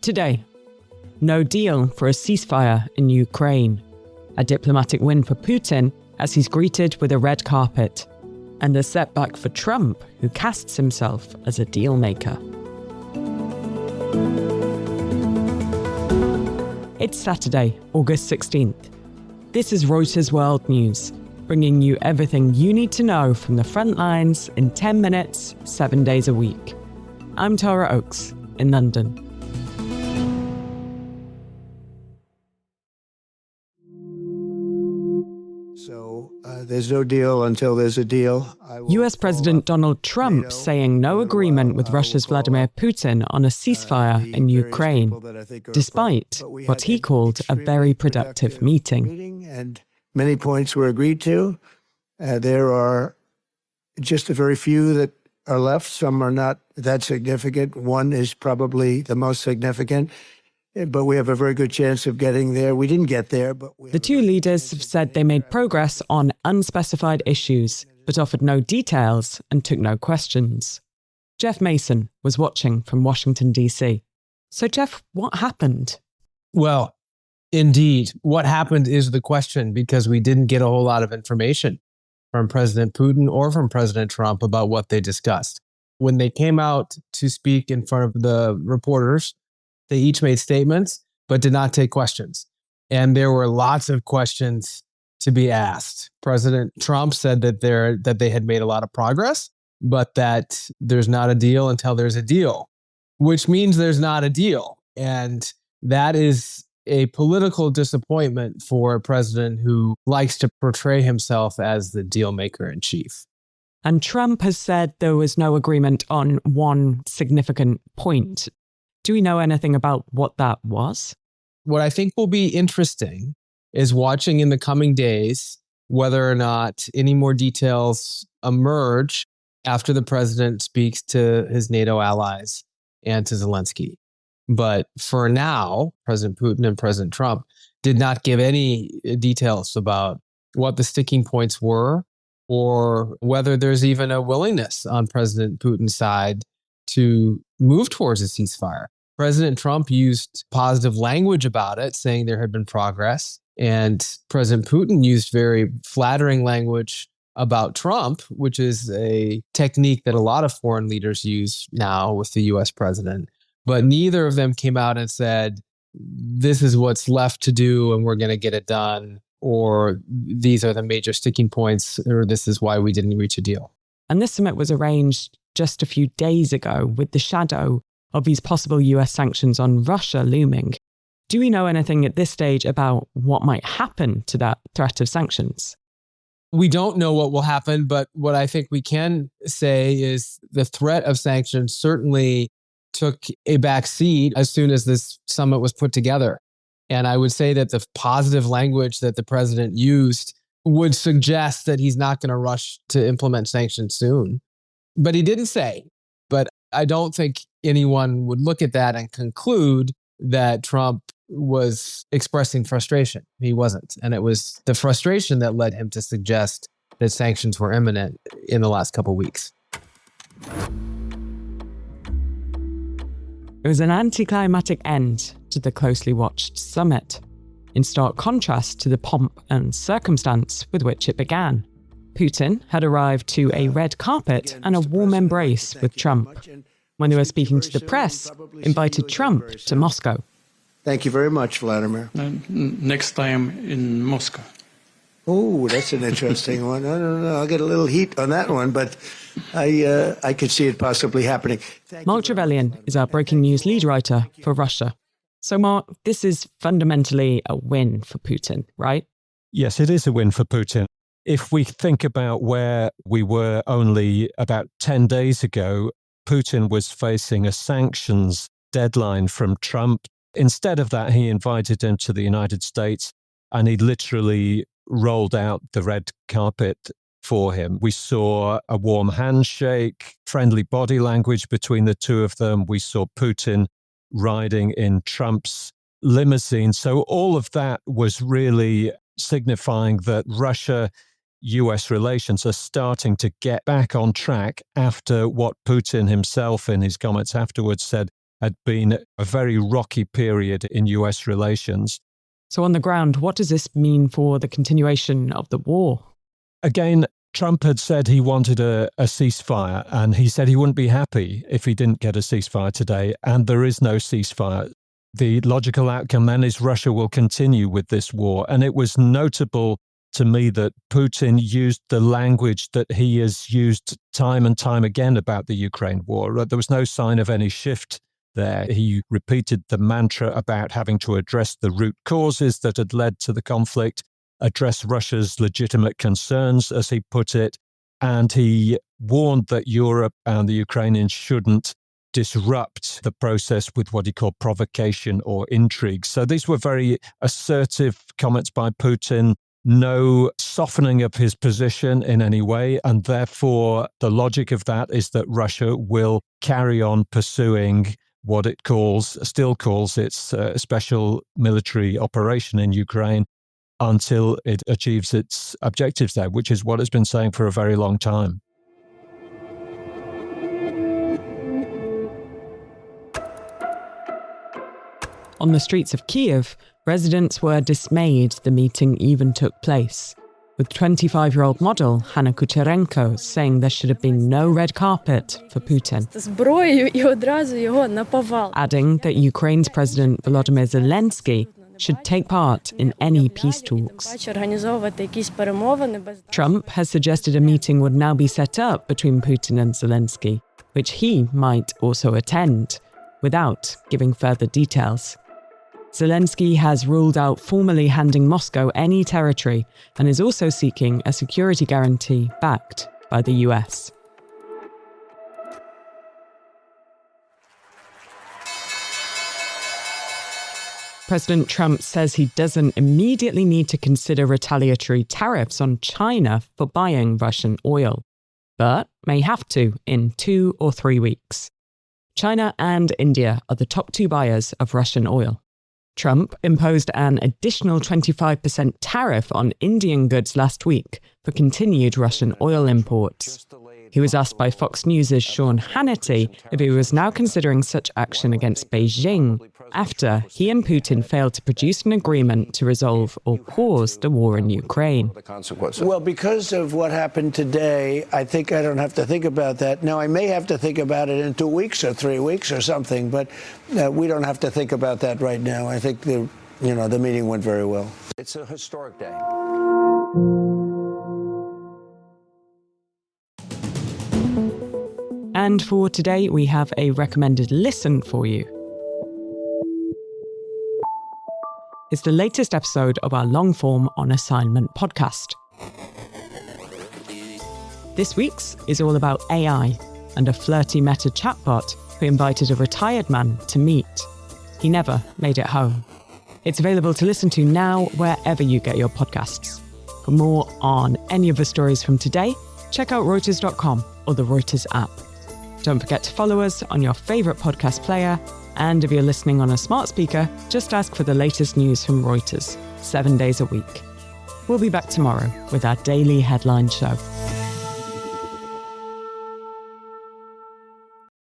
Today, no deal for a ceasefire in Ukraine, a diplomatic win for Putin as he's greeted with a red carpet, and a setback for Trump, who casts himself as a deal maker. It's Saturday, August 16th. This is Reuters World News, bringing you everything you need to know from the front lines in 10 minutes, 7 days a week. I'm Tara Oakes in London. There's no deal until there's a deal. US President Donald Trump saying no agreement with Russia's Vladimir Putin on a ceasefire in Ukraine, despite what he called a very productive meeting. And many points were agreed to. There are just a very few that are left. Some are not that significant. One is probably the most significant. But we have a very good chance of getting there. We didn't get there, but the two leaders have said they made progress on unspecified issues, but offered no details and took no questions. Jeff Mason was watching from Washington, D.C. So, Jeff, what happened? Well, indeed, what happened is the question, because we didn't get a whole lot of information from President Putin or from President Trump about what they discussed. When they came out to speak in front of the reporters, they each made statements, but did not take questions. And there were lots of questions to be asked. President Trump said that they had made a lot of progress, but that there's not a deal until there's a deal, which means there's not a deal. And that is a political disappointment for a president who likes to portray himself as the deal maker in chief. And Trump has said there was no agreement on one significant point. Do we know anything about what that was? What I think will be interesting is watching in the coming days whether or not any more details emerge after the president speaks to his NATO allies and to Zelensky. But for now, President Putin and President Trump did not give any details about what the sticking points were or whether there's even a willingness on President Putin's side to move towards a ceasefire. President Trump used positive language about it, saying there had been progress. And President Putin used very flattering language about Trump, which is a technique that a lot of foreign leaders use now with the US president. But neither of them came out and said, this is what's left to do and we're going to get it done, or these are the major sticking points, or this is why we didn't reach a deal. And this summit was arranged just a few days ago with the shadow of these possible US sanctions on Russia looming. Do we know anything at this stage about what might happen to that threat of sanctions? We don't know what will happen, but what I think we can say is the threat of sanctions certainly took a back seat as soon as this summit was put together. And I would say that the positive language that the president used would suggest that he's not going to rush to implement sanctions soon. But he didn't say. But I don't think anyone would look at that and conclude that Trump was expressing frustration. He wasn't. And it was the frustration that led him to suggest that sanctions were imminent in the last couple of weeks. It was an anticlimactic end to the closely watched summit, in stark contrast to the pomp and circumstance with which it began. Putin had arrived to a red carpet and a warm embrace with Trump. When they were speaking to the press, invited Trump to Moscow. Thank you very much, Vladimir. Next time in Moscow. Oh, that's an interesting one. I don't know. I'll get a little heat on that one, but I could see it possibly happening. Mark Trevelyan is our breaking news lead writer for Russia. So, Mark, this is fundamentally a win for Putin, right? Yes, it is a win for Putin. If we think about where we were only about 10 days ago, Putin was facing a sanctions deadline from Trump. Instead of that, he invited him to the United States and he literally rolled out the red carpet for him. We saw a warm handshake, friendly body language between the two of them. We saw Putin riding in Trump's limousine. So all of that was really signifying that Russia-US relations are starting to get back on track after what Putin himself in his comments afterwards said had been a very rocky period in US relations. So on the ground, what does this mean for the continuation of the war? Again, Trump had said he wanted a ceasefire, and he said he wouldn't be happy if he didn't get a ceasefire today, and there is no ceasefire. The logical outcome then is Russia will continue with this war. And it was notable to me that Putin used the language that he has used time and time again about the Ukraine war. There was no sign of any shift there. He repeated the mantra about having to address the root causes that had led to the conflict, address Russia's legitimate concerns, as he put it, and he warned that Europe and the Ukrainians shouldn't disrupt the process with what he called provocation or intrigue. So these were very assertive comments by Putin, no softening of his position in any way, and therefore the logic of that is that Russia will carry on pursuing what it still calls its special military operation in Ukraine until it achieves its objectives there, which is what it's been saying for a very long time. On the streets of Kiev, residents were dismayed the meeting even took place, with 25-year-old model Hanna Kucherenko saying there should have been no red carpet for Putin, adding that Ukraine's President Volodymyr Zelensky should take part in any peace talks. Trump has suggested a meeting would now be set up between Putin and Zelensky, which he might also attend, without giving further details. Zelensky has ruled out formally handing Moscow any territory and is also seeking a security guarantee backed by the US. President Trump says he doesn't immediately need to consider retaliatory tariffs on China for buying Russian oil, but may have to in 2 or 3 weeks. China and India are the top 2 buyers of Russian oil. Trump imposed an additional 25% tariff on Indian goods last week for continued Russian oil imports. He was asked by Fox News' Sean Hannity if he was now considering such action against Beijing after he and Putin failed to produce an agreement to resolve or pause the war in Ukraine. Well, because of what happened today, I think I don't have to think about that. Now, I may have to think about it in 2 weeks or 3 weeks or something, but we don't have to think about that right now. I think the meeting went very well. It's a historic day. And for today, we have a recommended listen for you. It's the latest episode of our long-form On Assignment podcast. This week's is all about AI and a flirty Meta chatbot who invited a retired man to meet. He never made it home. It's available to listen to now wherever you get your podcasts. For more on any of the stories from today, check out Reuters.com or the Reuters app. Don't forget to follow us on your favourite podcast player, and if you're listening on a smart speaker, just ask for the latest news from Reuters, 7 days a week. We'll be back tomorrow with our daily headline show.